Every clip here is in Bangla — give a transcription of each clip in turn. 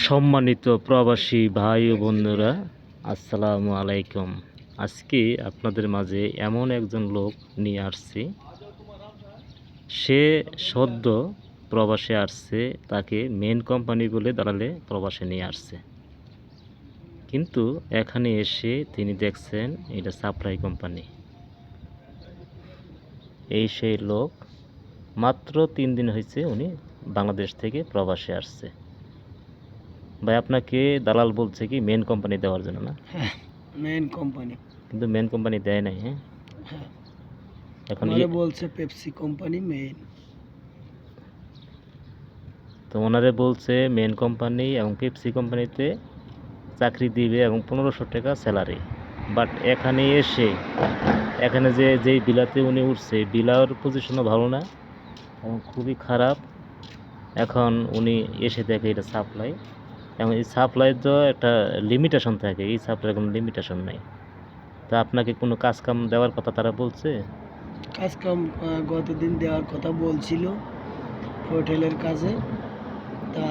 সম্মানিত প্রবাসী ভাই ও বন্ধুরা, আসসালামু আলাইকুম। আজকে আপনাদের মাঝে এমন একজন লোক নিয়ে আসছি। সে সদ্য প্রবাসে আসছে, তাকে মেন কোম্পানি বলে দাঁড়ালে প্রবাসে নিয়ে আসছে, কিন্তু এখানে এসে তিনি দেখছেন এটা সাপ্লাই কোম্পানি। এই সেই লোক, মাত্র 3 দিন হয়েছে উনি বাংলাদেশ থেকে প্রবাসে আসছে। ভাই, আপনাকে দালাল বলছে কি মেন কোম্পানি দেওয়ার জন্য, না? হ্যাঁ, মেন কোম্পানি। কিন্তু মেন কোম্পানি দেয় নাই। হ্যাঁ, হ্যাঁ, এখন আমারে বলছে পেপসি কোম্পানি মেন। তো ওনারে বলছে মেন কোম্পানি এবং পেপসি কোম্পানিতে চাকরি দিবে এবং 1500 টাকা স্যালারি। বাট এখানে এসে এখানে যেই বিলাতে উনি উঠছে, বিলার পজিশনও ভালো না এবং খুবই খারাপ। এখন উনি এসে দেখে এটা সাপ্লাই, এবং এই সাপ্লাই তো একটা লিমিটেশন থাকে, এই সাপ্লাইয়ের কোনো লিমিটেশন নেই। তা আপনাকে কোনো কাজ কাম দেওয়ার কথা তারা বলছে? কাজ কাম গতদিন দেওয়ার কথা বলছিল হোটেলের কাজে। তা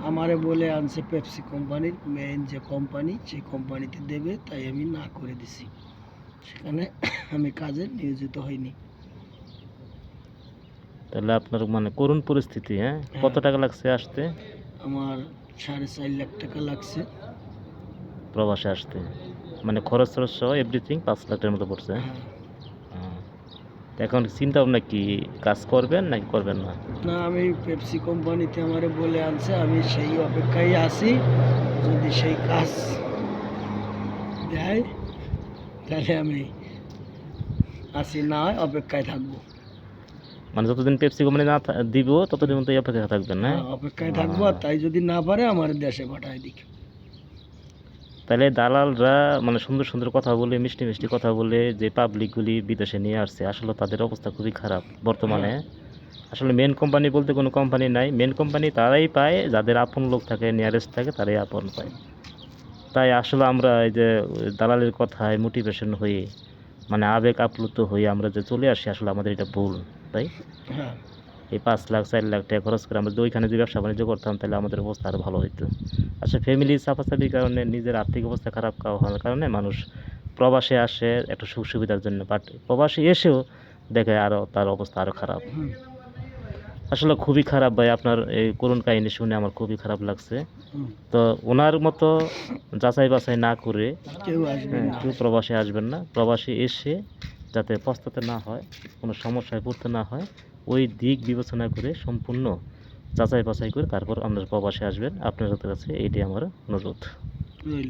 আমারে বলে আনছে পেপসি কোম্পানির মেইন যে কোম্পানি, সেই কোম্পানিতে দেবে, তাই আমি না করে দিছি। সেখানে আমি কাজে নিয়োজিত হইনি। তাহলে আপনার মানে করুণ পরিস্থিতি। হ্যাঁ, কত টাকা লাগছে আসতে? আমার 4.5 লাখ টাকা লাগছে প্রবাসে আসতে, মানে খরচ টরচ সহ এভরিথিং 5 লাখ টাকার মতো পড়ছে। হ্যাঁ। তো এখন চিন্তা ভাবনা কি, কাজ করবেন নাকি করবেন না? না, আমি পেপসি কোম্পানিতে আমারে বলে আনছে, আমি সেই অপেক্ষায় আছি। যদি সেই কাজ দেয় তাহলে আমি আছি, না হয় অপেক্ষায় থাকবো। মানে যতদিন পেপসি কোম্পানি না দিব ততদিন মতো এই অপেক্ষা থাকবেন, না? হ্যাঁ, অপেক্ষায় থাকবো। আর তাই যদি না পারে আমার দেশে পাঠায় দিক। তাহলে দালালরা মানে সুন্দর সুন্দর কথা বলে, মিষ্টি মিষ্টি কথা বলে যে পাবলিকগুলি বিদেশে নিয়ে আসছে, আসলে তাদের অবস্থা খুবই খারাপ বর্তমানে। আসলে মেন কোম্পানি বলতে কোনো কোম্পানি নাই। মেন কোম্পানি তারাই পায় যাদের আপন লোক থাকে, নিয়ারেস্ট থাকে, তারাই আপন পায়। তাই আসলে আমরা এই যে দালালের কথায় মোটিভেশন হয়ে, মানে আবেগ আপ্লুত হয়ে আমরা যে চলে আসি, আসলে আমাদের এটা ভুল। তাই হ্যাঁ, এই 5 লাখ 4 লাখ টাকা খরচ করে আমরা যদি ওইখানে যে ব্যবসা বাণিজ্য করতাম, তাহলে আমাদের অবস্থা আরও ভালো হতো। আসলে ফ্যামিলির চাপাচাপির কারণে, নিজের আর্থিক অবস্থা খারাপ হওয়ার কারণে মানুষ প্রবাসে আসে একটা সুখ সুবিধার জন্য, বাট প্রবাসে এসেও দেখে আরও তার অবস্থা আরও খারাপ। আসলে খুবই খারাপ ভাই, আপনার এই করুণ কাহিনী শুনে আমার খুবই খারাপ লাগছে। তো ওনার মতো যাচাই বাছাই না করে কেউ আসবে না। কেউ প্রবাসে আসবেন না। প্রবাসে এসে যাতে পস্তাতে না হয়, কোনো সমস্যায় পড়তে না হয়, ওই দিক বিবেচনা করে সম্পূর্ণ যাচাই বাছাই করে তারপর আপনারা প্রবাসে আসবেন। আপনাদের কাছে এইটাই আমার অনুরোধ। রইল।